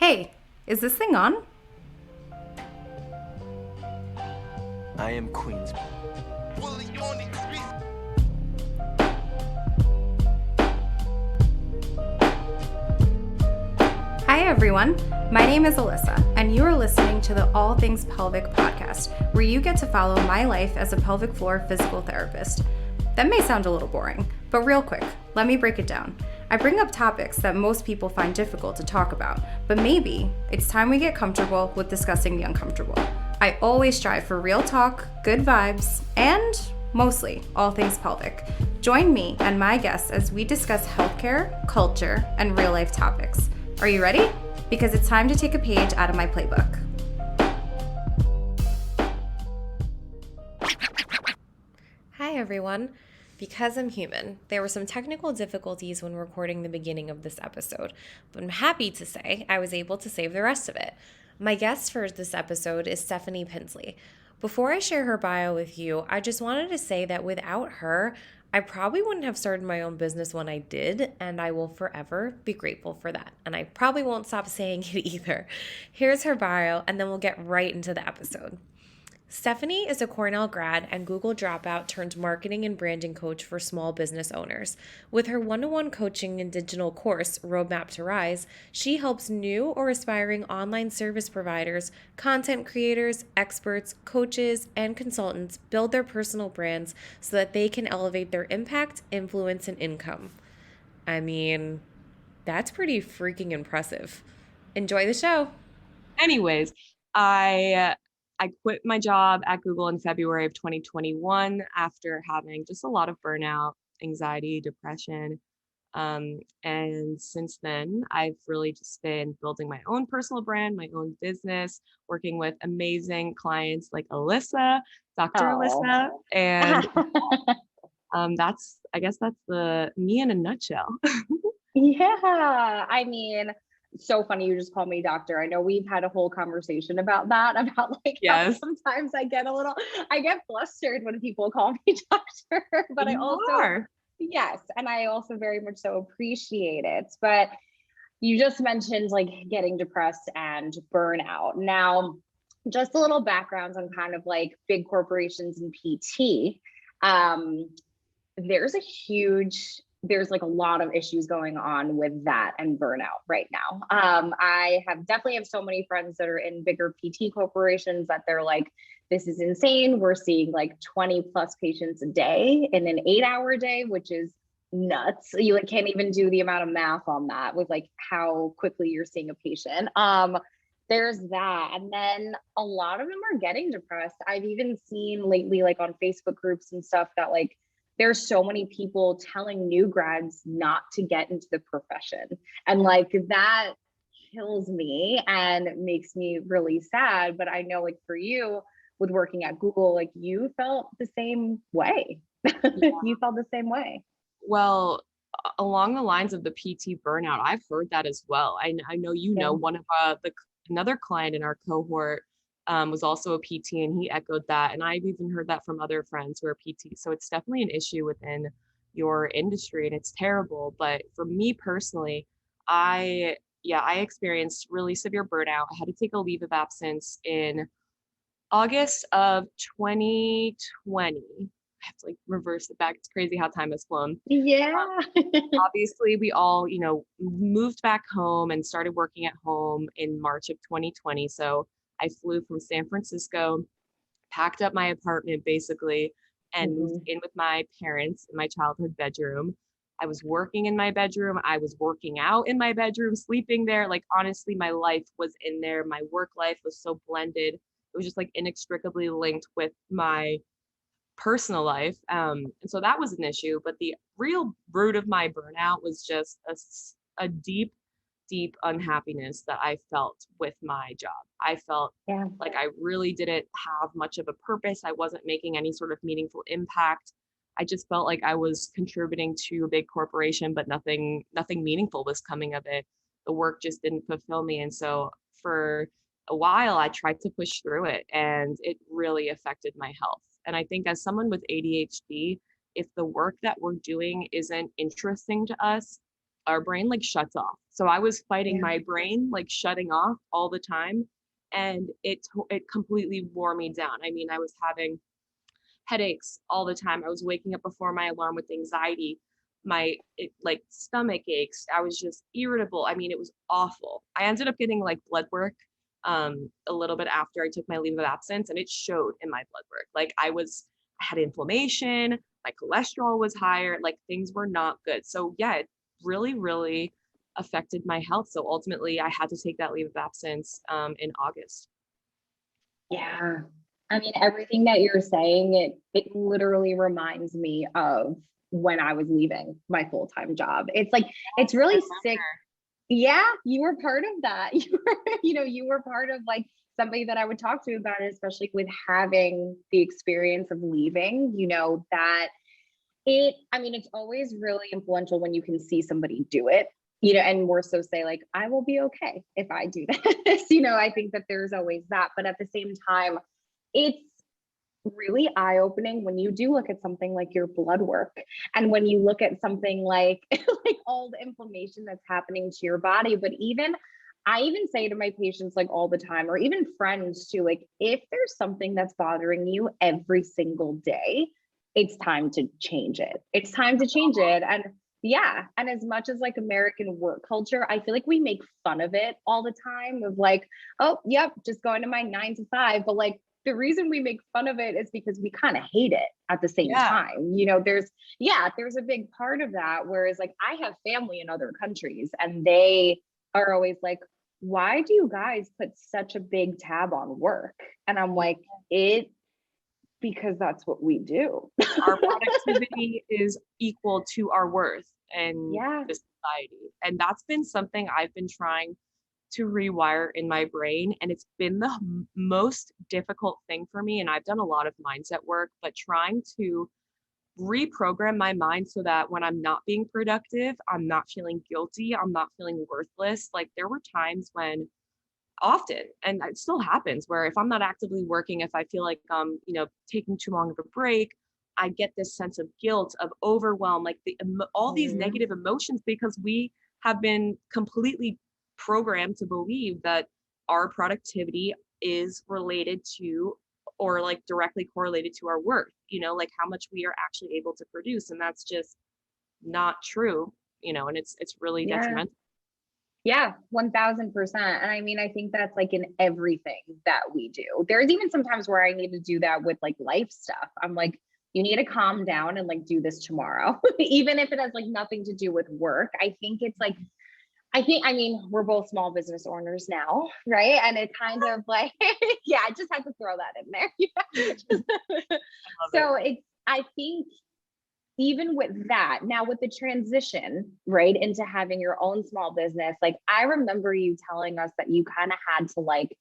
Hey, is this thing on? I am Queens. Hi everyone, my name is Alyssa, and you are listening to the All Things Pelvic podcast, where you get to follow my life as a pelvic floor physical therapist. That may sound a little boring, but real quick, let me break it down. I bring up topics that most people find difficult to talk about, but maybe it's time we get comfortable with discussing the uncomfortable. I always strive for real talk, good vibes, and mostly all things pelvic. Join me and my guests as we discuss healthcare, culture, and real life topics. Are you ready? Because it's time to take a page out of my playbook. Hi everyone. Because I'm human, there were some technical difficulties when recording the beginning of this episode, but I'm happy to say I was able to save the rest of it. My guest for this episode is Stefanie Pinsley. Before I share her bio with you, I just wanted to say that without her, I probably wouldn't have started my own business when I did, and I will forever be grateful for that. And I probably won't stop saying it either. Here's her bio, and then we'll get right into the episode. Stefanie is a Cornell grad and Google dropout turned marketing and branding coach for small business owners. With her one-to-one coaching and digital course, Roadmap to Rise, she helps new or aspiring online service providers, content creators, experts, coaches, and consultants build their personal brands so that they can elevate their impact, influence, and income. I mean, that's pretty freaking impressive. Enjoy the show. Anyways, I quit my job at Google in February of 2021 after having just a lot of burnout, anxiety, depression. And since then, I've really just been building my own personal brand, my own business, working with amazing clients like Alyssa, Dr. Alyssa, and I guess that's the me in a nutshell. Yeah, I mean, so funny you just called me doctor. I know we've had a whole conversation about that, about like how Yes. sometimes I get flustered when people call me doctor, but I You also, are. yes, and I also very much so appreciate it. But you just mentioned like getting depressed and burnout. Now, just a little background on kind of like big corporations and PT. Um, there's a huge there's like a lot of issues going on with that and burnout right now. I have so many friends that are in bigger PT corporations that they're like, this is insane. We're seeing like 20 plus patients a day in an 8-hour day, which is nuts. You like can't even do the amount of math on that with like how quickly you're seeing a patient. There's that. And then a lot of them are getting depressed. I've even seen lately, like on Facebook groups and stuff, that like there's so many people telling new grads not to get into the profession. And like that kills me and makes me really sad. But I know like for you with working at Google, like you felt the same way. You felt the same way. Well, along the lines of the PT burnout, I've heard that as well. I know Yeah. one of another client in our cohort was also a PT, and he echoed that. And I've even heard that from other friends who are PT. So it's definitely an issue within your industry, and it's terrible. But for me personally, I experienced really severe burnout. I had to take a leave of absence in August of 2020. I have to like reverse it back. It's crazy how time has flown. Yeah. Obviously, we all, moved back home and started working at home in March of 2020. So I flew from San Francisco, packed up my apartment basically, and moved in with my parents in my childhood bedroom. I was working in my bedroom. I was working out in my bedroom, sleeping there. Like, honestly, my life was in there. My work life was so blended. It was just like inextricably linked with my personal life. And so that was an issue. But the real root of my burnout was just a deep, deep unhappiness that I felt with my job. I felt Yeah. like I really didn't have much of a purpose. I wasn't making any sort of meaningful impact. I just felt like I was contributing to a big corporation, but nothing meaningful was coming of it. The work just didn't fulfill me. And so for a while, I tried to push through it, and it really affected my health. And I think as someone with ADHD, if the work that we're doing isn't interesting to us, our brain like shuts off. So I was fighting Yeah. my brain like shutting off all the time, and it completely wore me down. I mean, I was having headaches all the time. I was waking up before my alarm with anxiety. Like stomach aches. I was just irritable. I mean, it was awful. I ended up getting like blood work a little bit after I took my leave of absence, and it showed in my blood work. Like I had inflammation, my cholesterol was higher, like things were not good. So yeah, it really, really affected my health. So ultimately I had to take that leave of absence in August. Yeah. I mean, everything that you're saying, it literally reminds me of when I was leaving my full-time job. It's like, it's really sick. Yeah, you were part of that. You were part of like somebody that I would talk to about it, especially with having the experience of leaving, that I mean, it's always really influential when you can see somebody do it, and more so say like, I will be okay if I do this. I think that there's always that, but at the same time, it's really eye-opening when you do look at something like your blood work, and when you look at something like like all the inflammation that's happening to your body. But I even say to my patients like all the time, or even friends too, like if there's something that's bothering you every single day, it's time to change it. It's time to change it. And yeah, and as much as like American work culture, I feel like we make fun of it all the time of like, oh, yep, just going to my 9 to 5. But like the reason we make fun of it is because we kind of hate it at the same Yeah. time. There's a big part of that. Whereas like I have family in other countries, and they are always like, why do you guys put such a big tab on work? And I'm like, because that's what we do. Our productivity is equal to our worth in Yeah. the society. And that's been something I've been trying to rewire in my brain. And it's been the most difficult thing for me. And I've done a lot of mindset work, but trying to reprogram my mind so that when I'm not being productive, I'm not feeling guilty, I'm not feeling worthless. Like there were times when often, and it still happens, where if I'm not actively working, if I feel like I'm taking too long of a break, I get this sense of guilt, of overwhelm, like all these negative emotions, because we have been completely programmed to believe that our productivity is related to, or like directly correlated to, our worth, like how much we are actually able to produce. And that's just not true, and it's really Yeah. detrimental. Yeah, 1000%. And I mean, I think that's like in everything that we do. There's even sometimes where I need to do that with like life stuff. I'm like, you need to calm down and like do this tomorrow, even if it has like nothing to do with work. I think it's like, I mean, we're both small business owners now, right? And it's kind of like, yeah, I just had to throw that in there. So I think even with that, now with the transition, right, into having your own small business, like I remember you telling us that you kind of had to like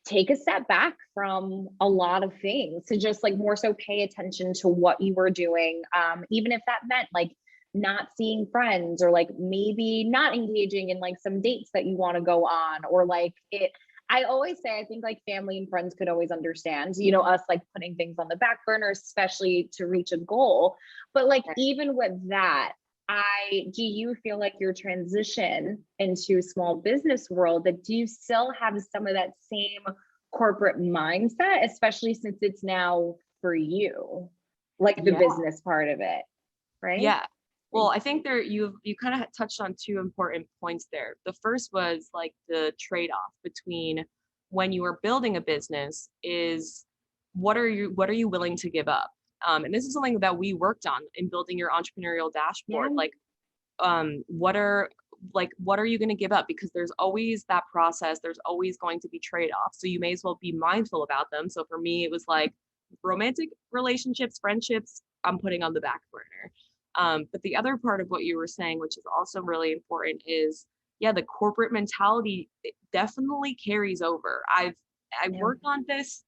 take a step back from a lot of things to just like more so pay attention to what you were doing, even if that meant like not seeing friends, or like maybe not engaging in like some dates that you want to go on, or like it. I always say, I think like family and friends could always understand, us like putting things on the back burner, especially to reach a goal. But like, even with that, do you feel like your transition into small business world, that do you still have some of that same corporate mindset, especially since it's now for you, like the business part of it, right? Yeah. Well, I think you kind of touched on two important points there. The first was like the trade-off between when you are building a business is what are you willing to give up? And this is something that we worked on in building your entrepreneurial dashboard. Yeah. Like, what are you going to give up? Because there's always that process. There's always going to be trade-offs. So you may as well be mindful about them. So for me, it was like romantic relationships, friendships, I'm putting on the back burner. But the other part of what you were saying, which is also really important, is the corporate mentality definitely carries over. I work on this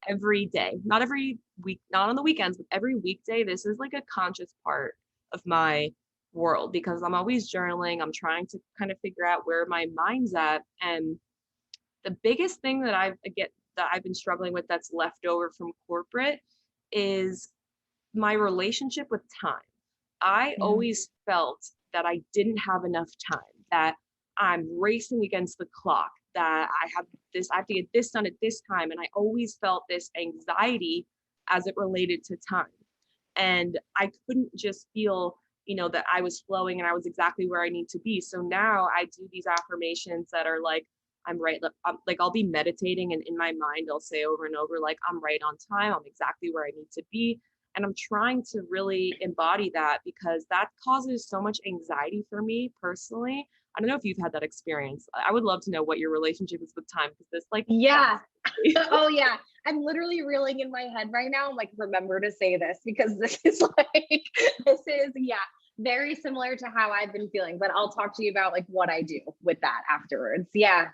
every day, not every week, not on the weekends, but every weekday. This is like a conscious part of my world, because I'm always journaling. I'm trying to kind of figure out where my mind's at. And the biggest thing that I've been struggling with that's left over from corporate is my relationship with time. I always felt that I didn't have enough time, that I'm racing against the clock, that I have to get this done at this time. And I always felt this anxiety as it related to time. And I couldn't just feel, that I was flowing and I was exactly where I need to be. So now I do these affirmations that are like, I'm right. Like I'll be meditating and in my mind, I'll say over and over, like, I'm right on time. I'm exactly where I need to be. And I'm trying to really embody that because that causes so much anxiety for me personally. I don't know if you've had that experience. I would love to know what your relationship is with time because this like, Yeah. Oh yeah. I'm literally reeling in my head right now. I'm like, remember to say this because this is yeah, very similar to how I've been feeling, but I'll talk to you about like what I do with that afterwards. Yeah.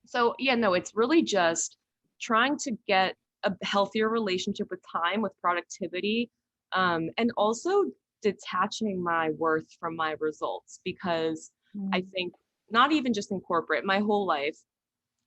So yeah, no, it's really just trying to get a healthier relationship with time, with productivity, and also detaching my worth from my results because I think not even just in corporate, my whole life,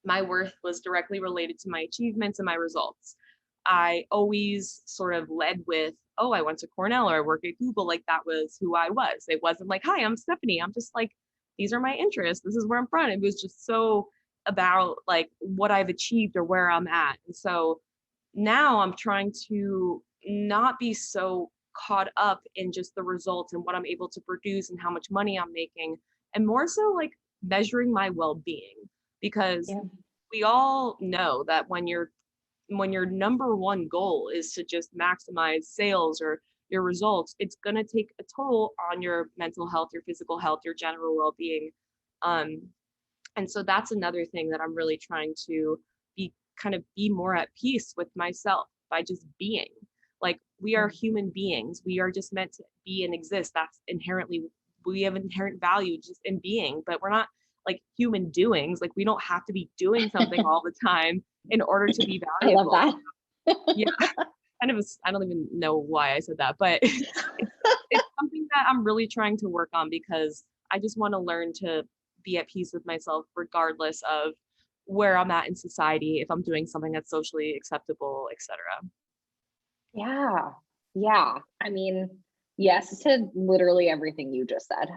my worth was directly related to my achievements and my results. I always sort of led with, oh, I went to Cornell or I work at Google. Like that was who I was. It wasn't like, hi, I'm Stefanie. I'm just like, these are my interests. This is where I'm from. It was just so about like what I've achieved or where I'm at. And so now I'm trying to not be so caught up in just the results and what I'm able to produce and how much money I'm making, and more so like measuring my well-being because Yeah. we all know that when your number one goal is to just maximize sales or your results, it's going to take a toll on your mental health, your physical health, your general well-being. Um, and so that's another thing that I'm really trying to be more at peace with myself by just being. Like we are human beings. We are just meant to be and exist. That's inherently, we have inherent value just in being, but we're not like human doings. Like we don't have to be doing something all the time in order to be I love valuable. that. Yeah. I don't even know why I said that, but it's something that I'm really trying to work on because I just want to learn to be at peace with myself regardless of where I'm at in society, if I'm doing something that's socially acceptable, etc. Yeah. Yeah. I mean, yes to literally everything you just said.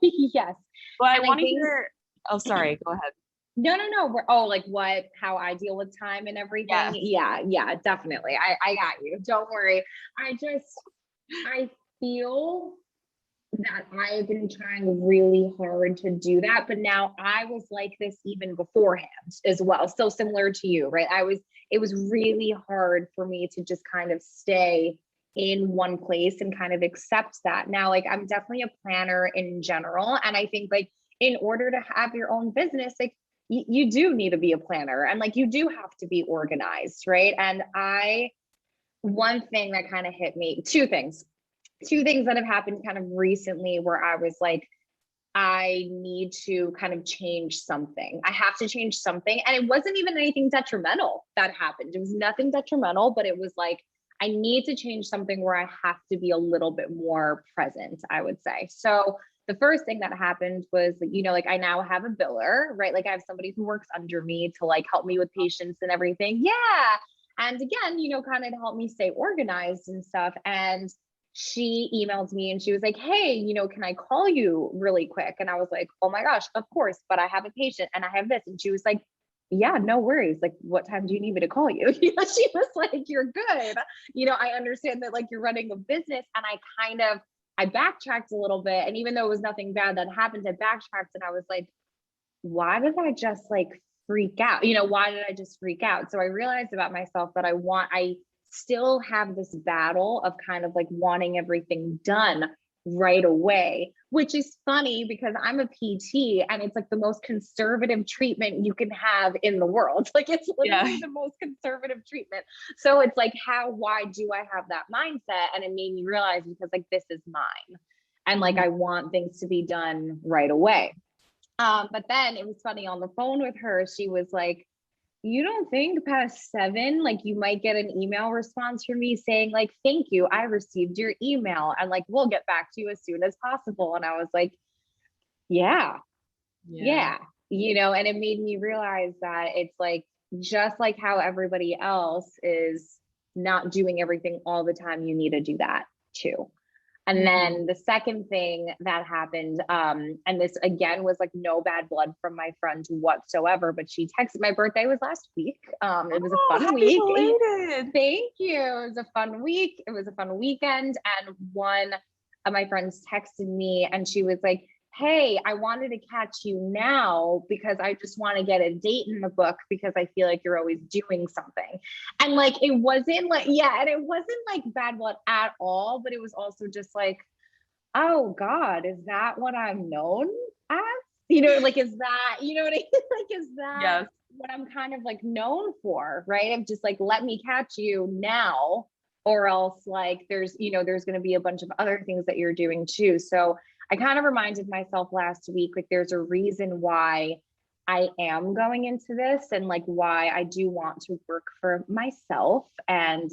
Yes. But I And I want to think, hear, oh, sorry, go ahead. no. Oh, like how I deal with time and everything. Yes. Yeah, definitely. I got you. Don't worry. I feel that I've been trying really hard to do that, but now I was like this even beforehand as well. So similar to you, right? It was really hard for me to just kind of stay in one place and kind of accept that. Now, like I'm definitely a planner in general. And I think like in order to have your own business, like you do need to be a planner and like you do have to be organized, right? And one thing that kind of hit me, two things that have happened kind of recently where I was like, I need to kind of change something. I have to change something. And it wasn't even anything detrimental that happened. It was nothing detrimental, but it was like, I need to change something where I have to be a little bit more present, I would say. So the first thing that happened was, like I now have a biller, right? Like I have somebody who works under me to like help me with patients and everything. Yeah. And again, kind of to help me stay organized and stuff. And she emailed me and she was like, hey, can I call you really quick? And I was like, oh my gosh, of course, but I have a patient and I have this. And she was like, yeah, no worries. Like, what time do you need me to call you? She was like, you're good. I understand that like you're running a business. And I backtracked a little bit. And even though it was nothing bad that happened, I backtracked and I was like, why did I just like freak out? Why did I just freak out? So I realized about myself that I still have this battle of kind of like wanting everything done right away, which is funny because I'm a PT and it's like the most conservative treatment you can have in the world. Like it's literally the most conservative treatment. So it's like, why do I have that mindset? And it made me realize because like, this is mine. And like, I want things to be done right away. But then it was funny on the phone with her, she was like, you don't think past 7, like you might get an email response from me saying like, thank you, I received your email and like, we'll get back to you as soon as possible. And I was like, yeah. And it made me realize that it's like, just like how everybody else is not doing everything all the time, you need to do that too. And then the second thing that happened, and this again was like no bad blood from my friend whatsoever, but she texted, my birthday was last week. It was a fun happy week. belated. Thank you. It was a fun week. It was a fun weekend. And one of my friends texted me and she was like, hey, I wanted to catch you now because I just want to get a date in the book because I feel like you're always doing something. And like, it wasn't like, yeah, and it wasn't like bad blood at all, but it was also just like, oh God, is that what I'm known as? You know, like, is that, you know what I mean? Like, is that Yes. what I'm kind of like known for, right? I'm just like, let me catch you now, or else like there's, you know, there's going to be a bunch of other things that you're doing too. So I kind of reminded myself last week, like there's a reason why I am going into this and like why I do want to work for myself. And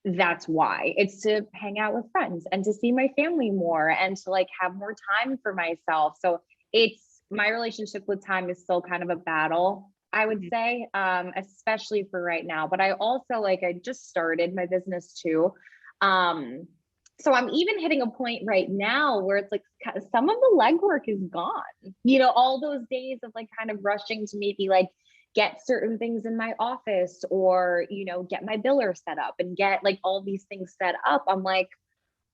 that's why it's to hang out with friends and to see my family more and to like have more time for myself. So it's my relationship with time is still kind of a battle, I would say, especially for right now. But I also like, I just started my business too. So I'm even hitting a point right now where it's like some of the legwork is gone, you know, all those days of like kind of rushing to maybe like get certain things in my office or, you know, get my biller set up and get like all these things set up. I'm like,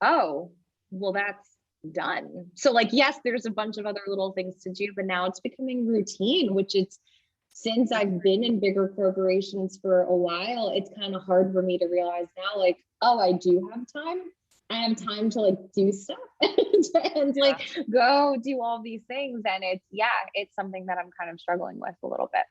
oh, well, that's done. So like, yes, there's a bunch of other little things to do, but now it's becoming routine, which it's since I've been in bigger corporations for a while, it's kind of hard for me to realize now, like, oh, I do have time. I have time to like do stuff and like go do all these things. And it's, yeah, it's something that I'm kind of struggling with a little bit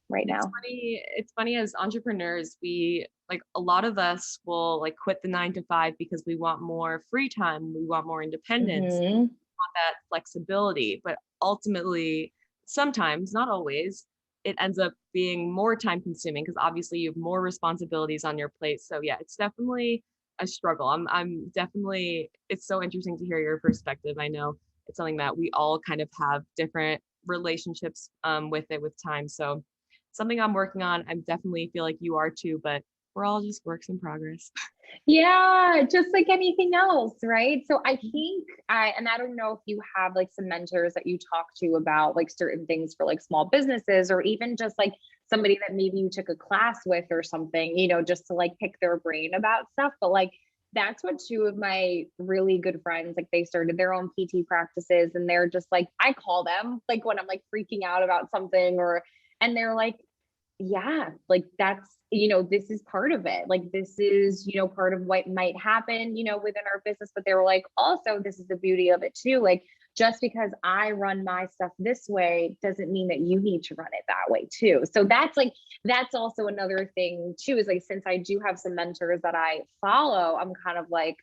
right now. It's funny as entrepreneurs, we like a lot of us will like quit the 9 to 5 because we want more free time. We want more independence, we want that flexibility, but ultimately sometimes, not always, it ends up being more time consuming because obviously you have more responsibilities on your plate. So yeah, it's definitely a struggle. I'm definitely, it's so interesting to hear your perspective. I know it's something that we all kind of have different relationships with it with time. So something I'm working on. I definitely feel like you are too, but we're all just works in progress. Yeah, just like anything else, right? So I think and I don't know if you have like some mentors that you talk to about like certain things for like small businesses or even just like somebody that maybe you took a class with or something, you know, just to like pick their brain about stuff. But like that's what two of my really good friends, like they started their own PT practices and they're just like, I call them like when I'm like freaking out about something and they're like, yeah, like that's, you know, this is part of it. Like this is, you know, part of what might happen, you know, within our business. But they were like, also, this is the beauty of it too. Like just because I run my stuff this way doesn't mean that you need to run it that way too. So that's like, that's also another thing too, is like, since I do have some mentors that I follow, I'm kind of like,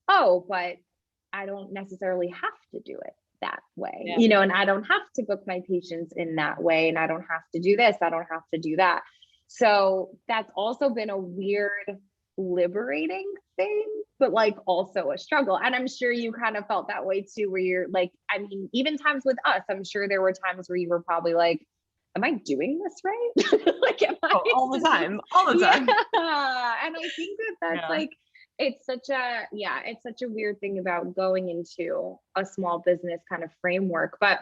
oh, but I don't necessarily have to do it that way, you know, and I don't have to book my patients in that way. And I don't have to do this. I don't have to do that. So that's also been a weird, liberating thing, but like also a struggle. And I'm sure you kind of felt that way too, where you're like, I mean, even times with us, I'm sure there were times where you were probably like, am I doing this right? Like, am I all the time. Yeah. And I think that's like, it's such a weird thing about going into a small business kind of framework. But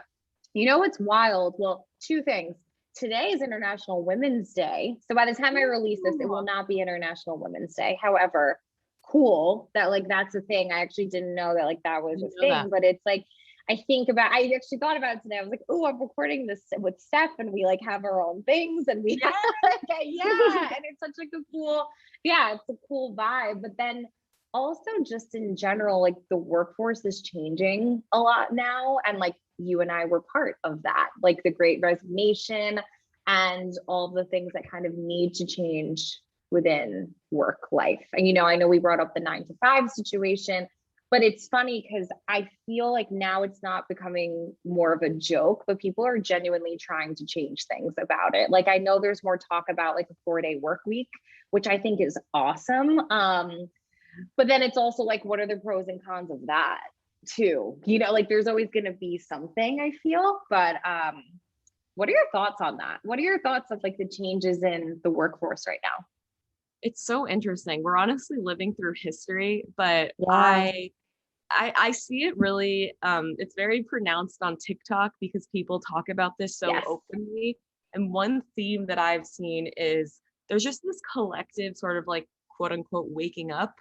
you know what's wild? Well, two things. Today is International Women's Day. So by the time I release this, it will not be International Women's Day. However, cool that like that's a thing. I actually didn't know that like that was a thing, but it's like I actually thought about it today. I was like, oh, I'm recording this with Steph and we like have our own things and we have and it's such like a cool, it's a cool vibe. But then also just in general, like the workforce is changing a lot now. And like you and I were part of that, like the great resignation and all the things that kind of need to change within work life. And, you know, I know we brought up the 9 to 5 situation, but it's funny because I feel like now it's not becoming more of a joke, but people are genuinely trying to change things about it. Like I know there's more talk about like a 4-day work week, which I think is awesome. But then it's also like, what are the pros and cons of that too? You know, like there's always going to be something, I feel, but what are your thoughts on that? What are your thoughts of like the changes in the workforce right now? It's so interesting. We're honestly living through history, but Yeah. I see it really, it's very pronounced on TikTok because people talk about this so Yes. openly. And one theme that I've seen is there's just this collective sort of like quote unquote waking up.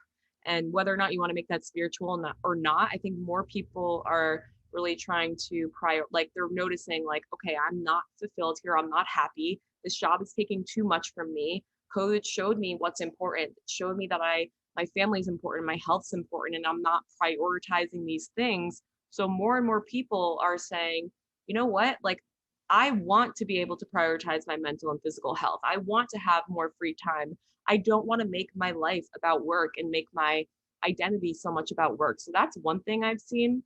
And whether or not you want to make that spiritual or not, I think more people are really trying to like they're noticing like, okay, I'm not fulfilled here. I'm not happy. This job is taking too much from me. COVID showed me what's important. It showed me that my family's important, my health's important, and I'm not prioritizing these things. So more and more people are saying, you know what, like I want to be able to prioritize my mental and physical health. I want to have more free time. I don't want to make my life about work and make my identity so much about work. So that's one thing I've seen.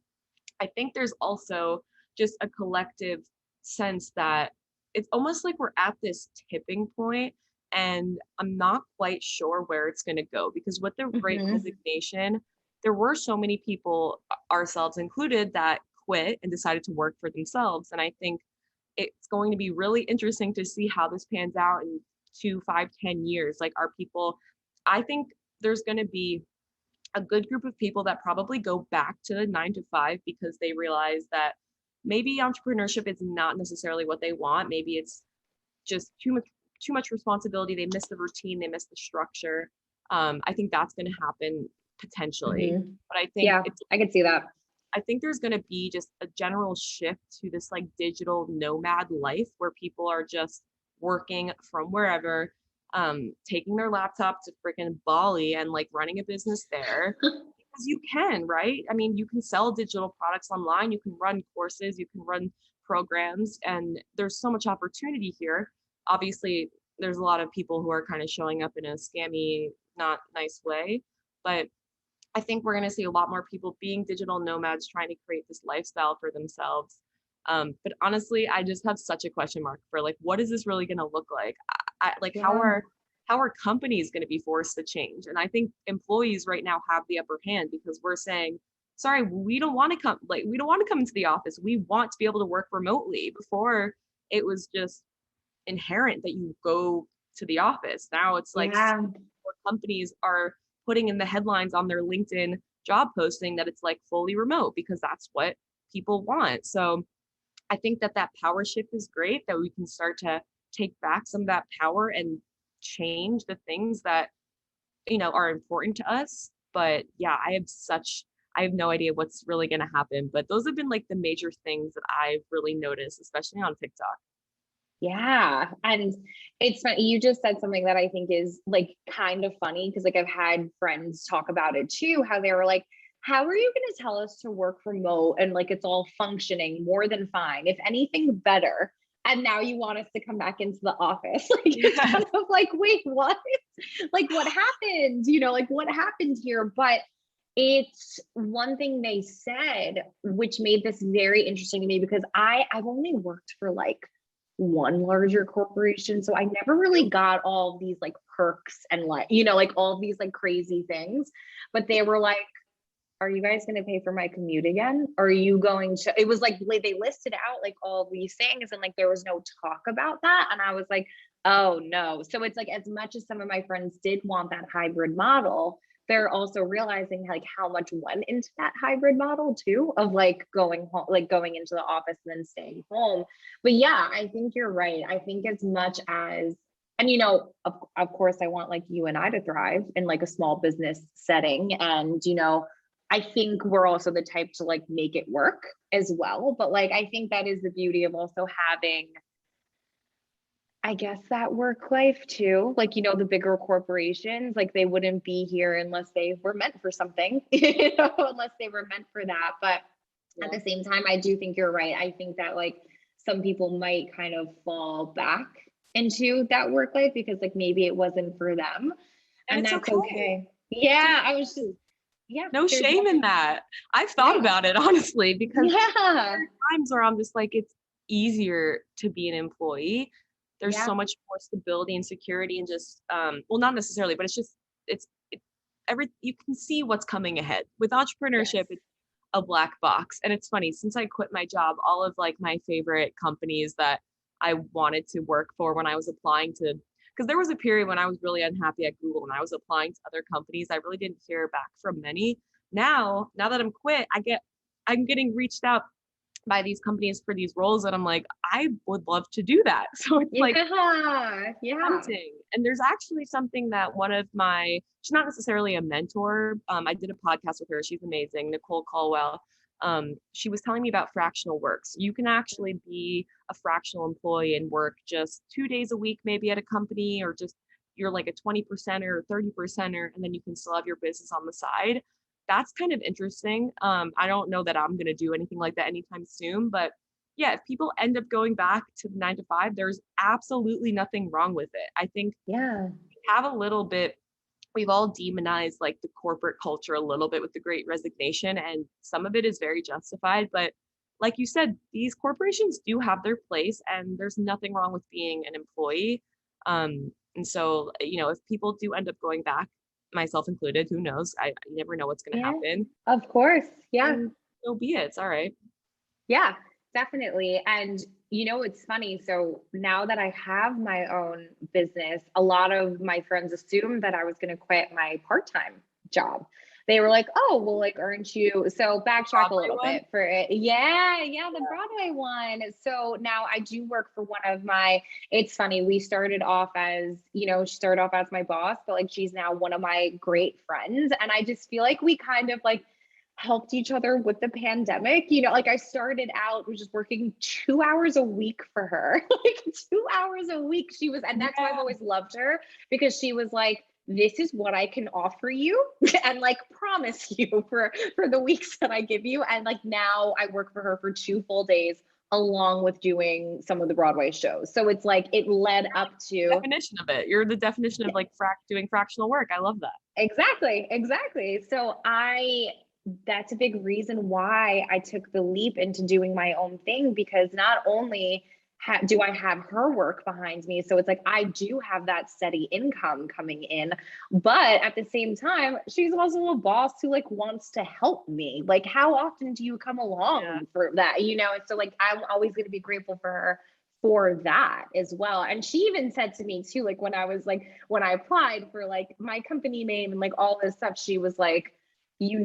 I think there's also just a collective sense that it's almost like we're at this tipping point, and I'm not quite sure where it's going to go because with the great Mhm. resignation, there were so many people, ourselves included, that quit and decided to work for themselves. And I think it's going to be really interesting to see how this pans out in 2, 5, 10 years. Like, are people, I think there's going to be a good group of people that probably go back to the 9 to 5 because they realize that maybe entrepreneurship is not necessarily what they want. Maybe it's just too much responsibility. They miss the routine, they miss the structure. I think that's going to happen potentially. Mhm. But Yeah, I could see that. I think there's going to be just a general shift to this like digital nomad life where people are just working from wherever, taking their laptop to freaking Bali and like running a business there because you can, right? I mean, you can sell digital products online, you can run courses, you can run programs, and there's so much opportunity here. Obviously, there's a lot of people who are kind of showing up in a scammy, not nice way, but I think we're going to see a lot more people being digital nomads trying to create this lifestyle for themselves. But honestly, I just have such a question mark for like, what is this really going to look like? Like, Yeah. how are companies going to be forced to change? And I think employees right now have the upper hand because we're saying, sorry, we don't want to come, like, we don't want to come into the office. We want to be able to work remotely. Before, it was just inherent that you go to the office. Now it's like Yeah. companies are putting in the headlines on their LinkedIn job posting that it's like fully remote because that's what people want. So I think that that power shift is great, that we can start to take back some of that power and change the things that, are important to us. But yeah, I have no idea what's really going to happen, but those have been like the major things that I've really noticed, especially on TikTok. Yeah. And it's funny, you just said something that I think is like kind of funny because like I've had friends talk about it too, how they were like, how are you going to tell us to work remote and like it's all functioning more than fine, if anything better? And now you want us to come back into the office. Like it's Yeah. kind of like, wait, what? Like what happened? Like what happened here? But it's one thing they said, which made this very interesting to me because I've only worked for like one larger corporation. So I never really got all of these like perks and like, like all of these like crazy things. But they were like, are you guys going to pay for my commute again? Are you going to, it was like they listed out like all these things and like there was no talk about that. And I was like, oh no. So it's like as much as some of my friends did want that hybrid model, they're also realizing like how much went into that hybrid model too, of like going home, like going into the office and then staying home. But yeah, I think you're right. I think as much as, and of course I want like you and I to thrive in like a small business setting. And I think we're also the type to like make it work as well. But like, I think that is the beauty of also having, I guess, that work life too. Like, the bigger corporations, like they wouldn't be here unless they were meant for something, unless they were meant for that. But at Yeah. the same time, I do think you're right. I think that like some people might kind of fall back into that work life because like maybe it wasn't for them. And And it's that's okay. okay. It's Yeah, I was just, okay. yeah, No there's shame in that. I've thought yeah. about it honestly because Yeah. there are times where I'm just like, it's easier to be an employee. There's Yeah. so much more stability and security and just well, not necessarily, but it's just it, every you can see what's coming ahead. With Yes. entrepreneurship, it's a black box. And it's funny, since I quit my job, all of like my favorite companies that I wanted to work for when I was applying to because there was a period when I was really unhappy at Google and I was applying to other companies. I really didn't hear back from many. Now that I'm quit, I'm getting reached out by these companies for these roles that I'm like, I would love to do that. So it's like tempting. And there's actually something that she's not necessarily a mentor. I did a podcast with her. She's amazing, Nicole Caldwell. She was telling me about fractional work. So you can actually be a fractional employee and work just 2 days a week, maybe at a company, or just you're like a 20% or 30%, and then you can still have your business on the side. That's kind of interesting. I don't know that I'm going to do anything like that anytime soon, but yeah, if people end up going back to 9 to 5, there's absolutely nothing wrong with it. I think we have a little bit, we've all demonized like the corporate culture a little bit with the Great Resignation, and some of it is very justified. But like you said, these corporations do have their place, and there's nothing wrong with being an employee. And so, if people do end up going back, myself included, who knows? I never know what's going to happen. Of course. Yeah. And so be it. It's all right. Yeah, definitely. And it's funny. So now that I have my own business, a lot of my friends assumed that I was going to quit my part-time job. They were like, oh, well, like, aren't you? So backtrack a little bit for it. Yeah, the Broadway one. So now I do work for one of it's funny. We started off as, she started off as my boss, but like, she's now one of my great friends. And I just feel like we kind of like helped each other with the pandemic. Like I started out just working 2 hours a week for her, like 2 hours a week. She was, and that's why I've always loved her, because she was like, this is what I can offer you and like promise you for the weeks that I give you. And like now I work for her for 2 full days along with doing some of the Broadway shows. So it's like it led up to definition of it. You're the definition of like doing fractional work. I love that. Exactly. So that's a big reason why I took the leap into doing my own thing, because not only do I have her work behind me, so it's like I do have that steady income coming in, but at the same time, she's also a boss who like wants to help me. Like, how often do you come along for that? And so like I'm always going to be grateful for her for that as well. And she even said to me too, like when I applied for like my company name and like all this stuff, she was like, you're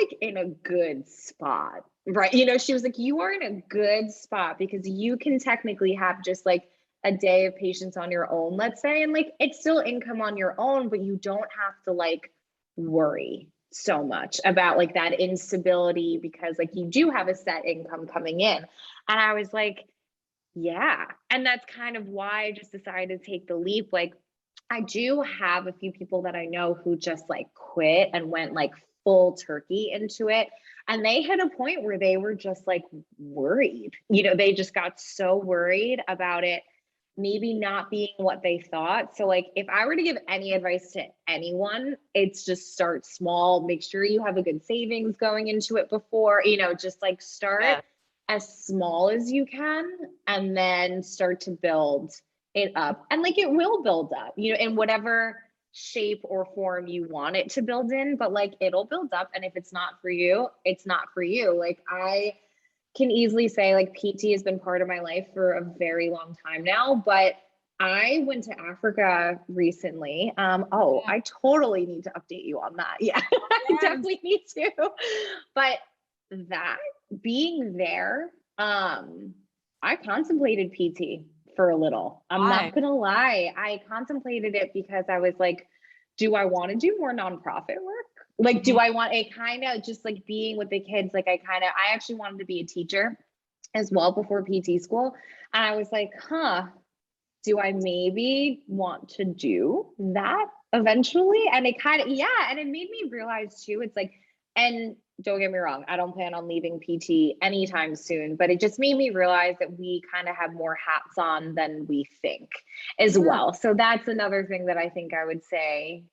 like in a good spot, right? She was like, you are in a good spot because you can technically have just like a day of patients on your own, let's say, and like it's still income on your own, but you don't have to like worry so much about like that instability, because like you do have a set income coming in. And I was like, yeah. And that's kind of why I just decided to take the leap. Like I do have a few people that I know who just like quit and went like full turkey into it. And they hit a point where they were just like worried. They just got so worried about it maybe not being what they thought. So like if I were to give any advice to anyone, it's just start small. Make sure you have a good savings going into it before, just like start as small as you can and then start to build it up. And like it will build up, in whatever shape or form you want it to build in, but like it'll build up. And if it's not for you, it's not for you. Like I can easily say like PT has been part of my life for a very long time now, but I went to Africa recently. I totally need to update you on that. Yeah, I definitely need to. But that being there, I contemplated PT for a little. I'm not gonna lie. I contemplated it because I was like, do I want to do more nonprofit work? Like, do I want a kind of just like being with the kids? Like I actually wanted to be a teacher as well before PT school. And I was like, do I maybe want to do that eventually? And it kind of, and it made me realize too, it's like, and don't get me wrong, I don't plan on leaving PT anytime soon, but it just made me realize that we kind of have more hats on than we think as well. So that's another thing that I think I would say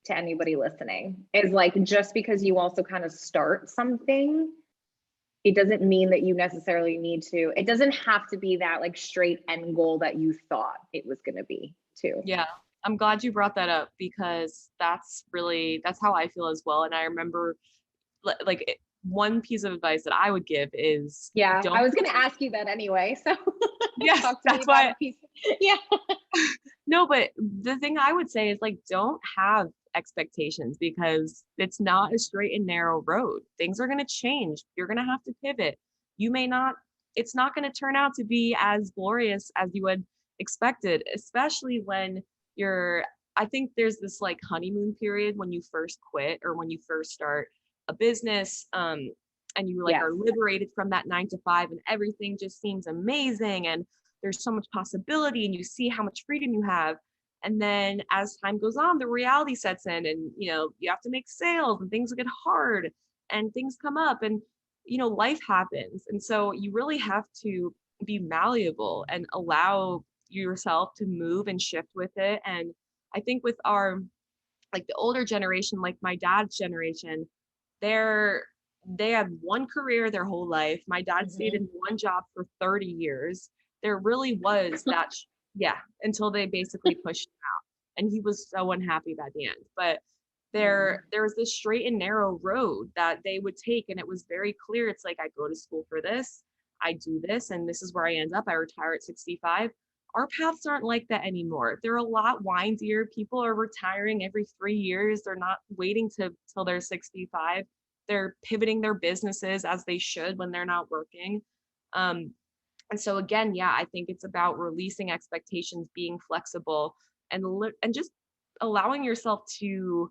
to anybody listening is like, just because you also kind of start something, it doesn't mean that you necessarily need to, it doesn't have to be that like straight end goal that you thought it was going to be too. Yeah. I'm glad you brought that up because that's how I feel as well. And I remember like one piece of advice that I would give is I was going to ask you that anyway. So yes, that's why. No, but the thing I would say is like, don't have expectations because it's not a straight and narrow road. Things are going to change. You're going to have to pivot. You may not, it's not going to turn out to be as glorious as you had expected, especially when you're, I think there's this like honeymoon period when you first quit or when you first start a business. And you like Yes. are liberated from that 9 to 5 and everything just seems amazing. And there's so much possibility and you see how much freedom you have. And then as time goes on, the reality sets in and, you know, you have to make sales and things get hard and things come up and, you know, life happens. And so you really have to be malleable and allow yourself to move and shift with it. And I think with our, like the older generation, like my dad's generation, they're, they had one career their whole life. My dad stayed in one job for 30 years. There really was that, yeah, until they basically pushed him out. And he was so unhappy by the end. But there was this straight and narrow road that they would take. And it was very clear. It's like, I go to school for this, I do this, and this is where I end up. I retire at 65. Our paths aren't like that anymore. They're a lot windier. People are retiring every 3 years. They're not waiting till they're 65. They're pivoting their businesses as they should when they're not working. And so again, yeah, I think it's about releasing expectations, being flexible, and and just allowing yourself to,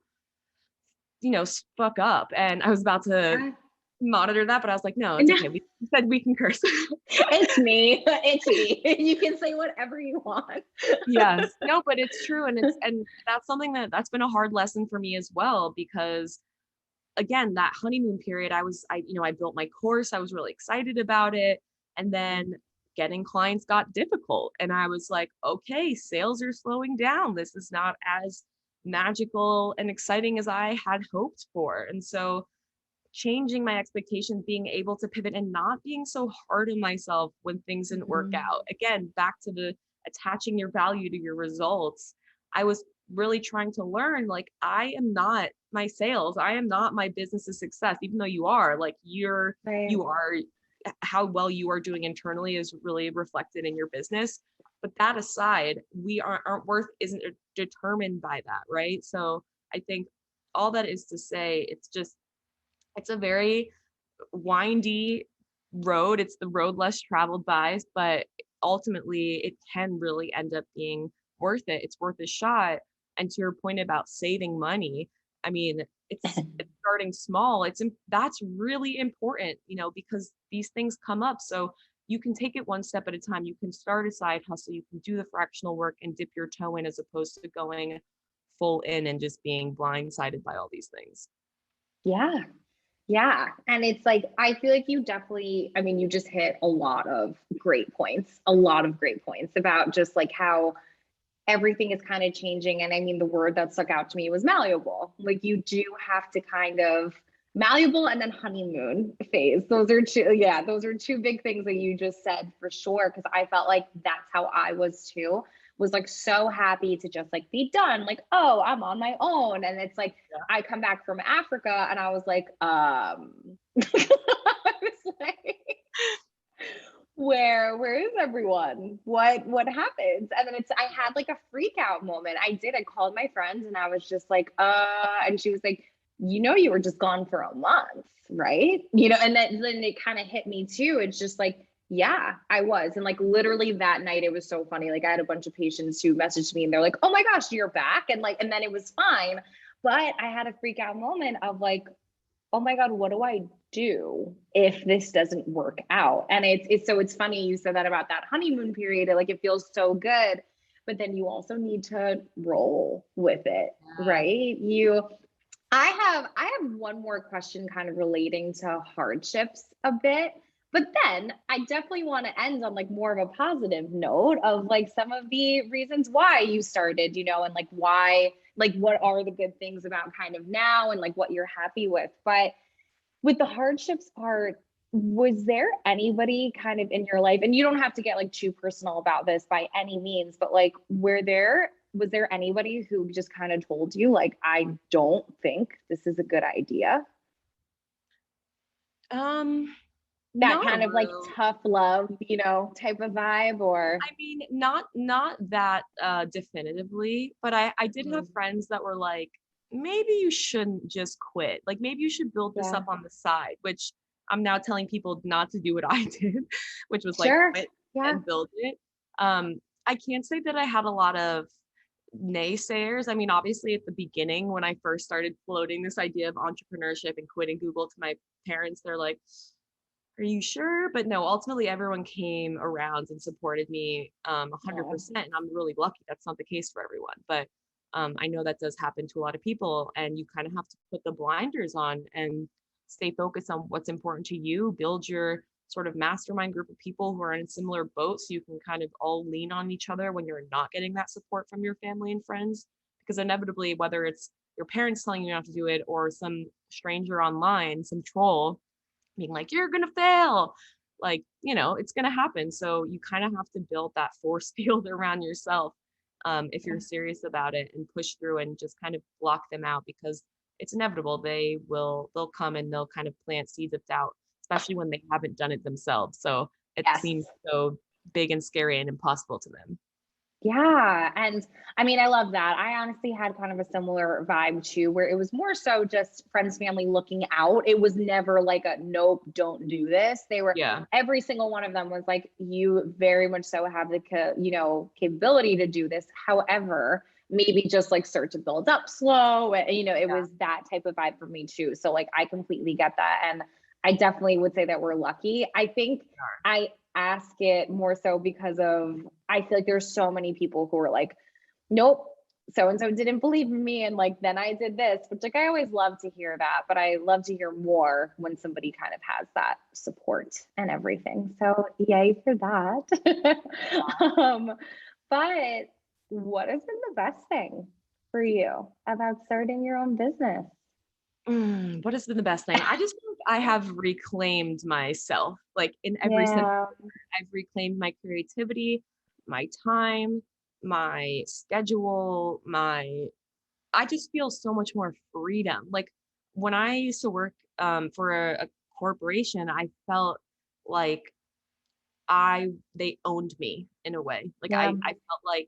you know, fuck up. And I was about to monitor that, but I was like, no, it's okay. We said we can curse. It's me. It's me. You can say whatever you want. Yes. No, but it's true. And that's something that's been a hard lesson for me as well, because again, that honeymoon period, I built my course. I was really excited about it. And then getting clients got difficult. And I was like, okay, sales are slowing down. This is not as magical and exciting as I had hoped for. And so changing my expectations, being able to pivot and not being so hard on myself when things didn't work out. Again, back to the attaching your value to your results. I was really trying to learn, like, I am not my sales. I am not my business's success, even though you are like, you are, how well you are doing internally is really reflected in your business. But that aside, our worth isn't determined by that. Right. So I think all that is to say, it's a very windy road. It's the road less traveled by, but ultimately it can really end up being worth it. It's worth a shot. And to your point about saving money, I mean, it's starting small. That's really important, you know, because these things come up. So you can take it one step at a time. You can start a side hustle. You can do the fractional work and dip your toe in, as opposed to going full in and just being blindsided by all these things. Yeah. Yeah. And it's like, I feel like you definitely, I mean, you just hit a lot of great points about just like how everything is kind of changing. And I mean, the word that stuck out to me was malleable. Like, you do have to kind of malleable, and then honeymoon phase. Those are two big things that you just said for sure. Cause I felt like that's how I was too, was like so happy to just like be done. Like, oh, I'm on my own. And it's like, I come back from Africa and I was like, I was like, where is everyone? What happens? And then I had like a freak out moment. I called my friends and I was just like, and she was like, you know, you were just gone for a month, right? You know, and then it kind of hit me too. It's just like, yeah, I was. And like literally that night, it was so funny. Like, I had a bunch of patients who messaged me and they're like, oh my gosh, you're back. And like, and then it was fine. But I had a freak out moment of like, oh my God, what do I do if this doesn't work out? And it's funny you said that about that honeymoon period. Like, it feels so good, but then you also need to roll with it, right? I have one more question kind of relating to hardships a bit, but then I definitely want to end on like more of a positive note of like some of the reasons why you started, you know, and like why, like what are the good things about kind of now and like what you're happy with. But with the hardships part, was there anybody kind of in your life, and you don't have to get like too personal about this by any means, but like was there anybody who just kind of told you like, I don't think this is a good idea? That Not kind of like really. tough love, type of vibe, or? I mean, not that definitively, but I did have Mhm. friends that were like, maybe you shouldn't just quit. Like maybe you should build this Yeah. up on the side, which I'm now telling people not to do what I did, which was like Sure. quit Yeah. and build it. I can't say that I had a lot of naysayers. I mean, obviously at the beginning when I first started floating this idea of entrepreneurship and quitting Google to my parents, they're like, are you sure? But no, ultimately everyone came around and supported me 100%. And I'm really lucky that's not the case for everyone. But I know that does happen to a lot of people. And you kind of have to put the blinders on and stay focused on what's important to you, build your sort of mastermind group of people who are in a similar boat so you can kind of all lean on each other when you're not getting that support from your family and friends. Because inevitably, whether it's your parents telling you not to do it or some stranger online, some troll being like, you're gonna fail, like, it's gonna happen. So you kind of have to build that force field around yourself, if you're serious about it, and push through and just kind of block them out, because it's inevitable. They'll come and they'll kind of plant seeds of doubt, especially when they haven't done it themselves, so it Yes. seems so big and scary and impossible to them. Yeah. And I mean, I love that. I honestly had kind of a similar vibe too, where it was more so just friends, family looking out. It was never like a nope, don't do this. Yeah. Every single one of them was like, you very much so have the, capability to do this. However, maybe just like start to build up slow. And, it Yeah. was that type of vibe for me too. So like, I completely get that. And I definitely would say that we're lucky. I think I ask it more so because of, I feel like there's so many people who are like, nope, so and so didn't believe in me, and like then I did this, which like I always love to hear that, but I love to hear more when somebody kind of has that support and everything. So yay for that. um, but what has been the best thing for you about starting your own business? What has been the best thing? I just feel like I have reclaimed myself, like in every sense. Yeah. I've reclaimed my creativity, my time, my schedule, I just feel so much more freedom. Like when I used to work for a corporation, I felt like they owned me in a way. Like Yeah. I felt like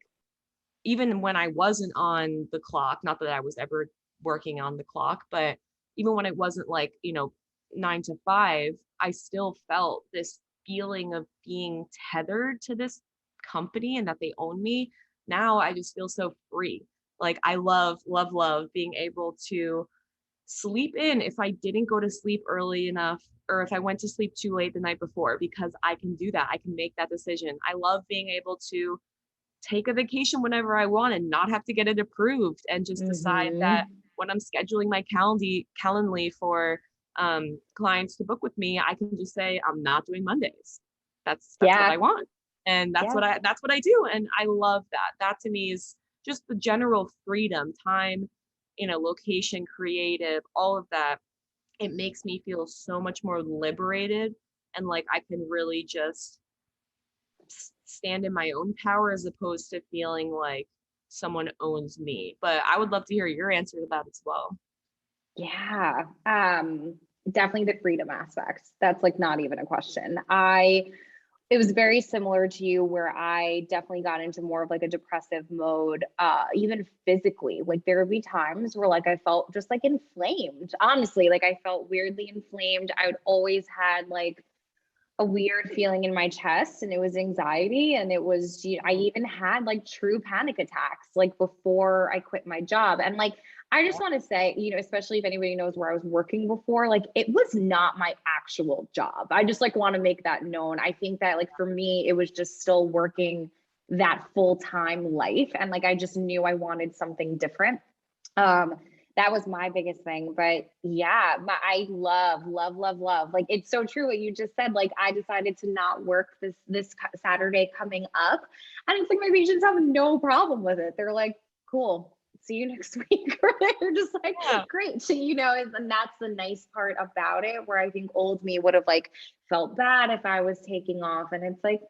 even when I wasn't on the clock, not that I was ever working on the clock, but even when it wasn't like, 9 to 5, I still felt this feeling of being tethered to this company and that they own me. Now I just feel so free. Like I love, love, love being able to sleep in if I didn't go to sleep early enough, or if I went to sleep too late the night before, because I can do that. I can make that decision. I love being able to take a vacation whenever I want and not have to get it approved, and just decide that Mm-hmm. when I'm scheduling my Calendly for clients to book with me, I can just say I'm not doing Mondays. That's what Yeah. I want, and Yes. that's what I do, and I love that. That to me is just the general freedom, time, location, creative, all of that. It makes me feel so much more liberated, and like I can really just stand in my own power as opposed to feeling like someone owns me. But I would love to hear your answer to that as well. Yeah. Definitely the freedom aspect. That's like not even a question. It was very similar to you, where I definitely got into more of like a depressive mode, even physically. Like there would be times where like I felt just like inflamed. Honestly, like I felt weirdly inflamed. I would always had like a weird feeling in my chest, and it was anxiety, and it was, I even had like true panic attacks like before I quit my job. And like I just want to say, especially if anybody knows where I was working before, like it was not my actual job. I just like want to make that known. I think that like for me it was just still working that full-time life, and like I just knew I wanted something different. um that was my biggest thing. But yeah, I love, love, love, love. Like it's so true what you just said. Like I decided to not work this Saturday coming up, and it's like my patients have no problem with it. They're like, cool, see you next week. Or they're just like, Yeah. great. So, and that's the nice part about it. Where I think old me would have like felt bad if I was taking off, and it's like,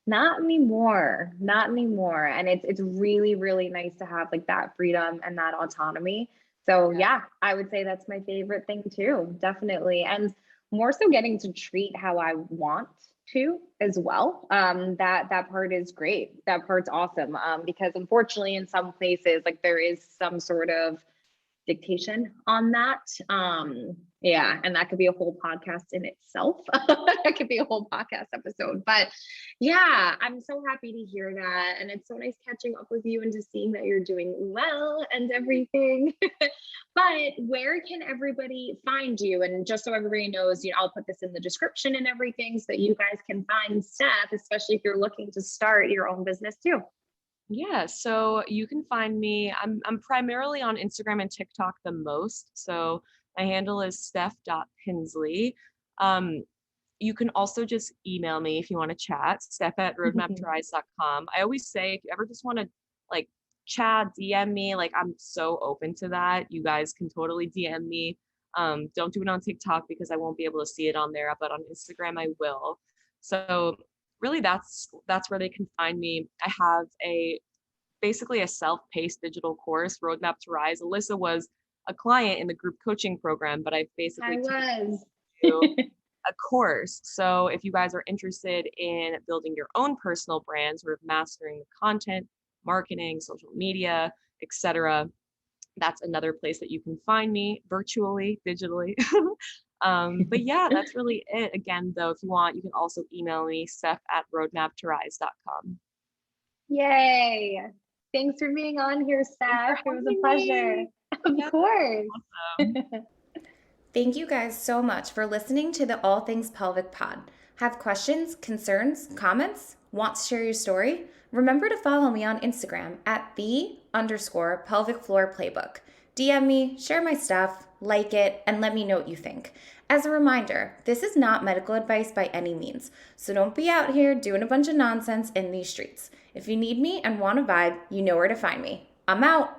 not anymore, not anymore. And it's really, really nice to have like that freedom and that autonomy. So Yeah. yeah, I would say that's my favorite thing too, definitely. And more so getting to treat how I want to as well. That part is great. That part's awesome. Because unfortunately, in some places, like there is some sort of dictation on that. Yeah, and that could be a whole podcast in itself. That could be a whole podcast episode. But yeah, I'm so happy to hear that. And it's so nice catching up with you and just seeing that you're doing well and everything. But where can everybody find you? And just so everybody knows, I'll put this in the description and everything so that you guys can find Steph, especially if you're looking to start your own business too. Yeah, so you can find me. I'm primarily on Instagram and TikTok the most. So my handle is steph.pinsley. You can also just email me if you want to chat, steph@roadmaptorise.com. I always say if you ever just want to like chat, DM me, like I'm so open to that. You guys can totally DM me. Don't do it on TikTok because I won't be able to see it on there, but on Instagram I will. So really that's where they can find me. I have basically a self-paced digital course, Roadmap to Rise. Alyssa was a client in the group coaching program, but I basically a course. So if you guys are interested in building your own personal brand, sort of mastering the content, marketing, social media, etc., that's another place that you can find me virtually, digitally. But yeah, that's really it. Again, though, if you want, you can also email me, steph@roadmaptorise.com. Yay. Thanks for being on here, Steph. It was a pleasure. Of course. Awesome. Thank you guys so much for listening to the All Things Pelvic Pod. Have questions, concerns, comments? Want to share your story? Remember to follow me on Instagram at @the_pelvic floor playbook. DM me, share my stuff, like it, and let me know what you think. As a reminder, this is not medical advice by any means, so don't be out here doing a bunch of nonsense in these streets. If you need me and want a vibe, you know where to find me. I'm out.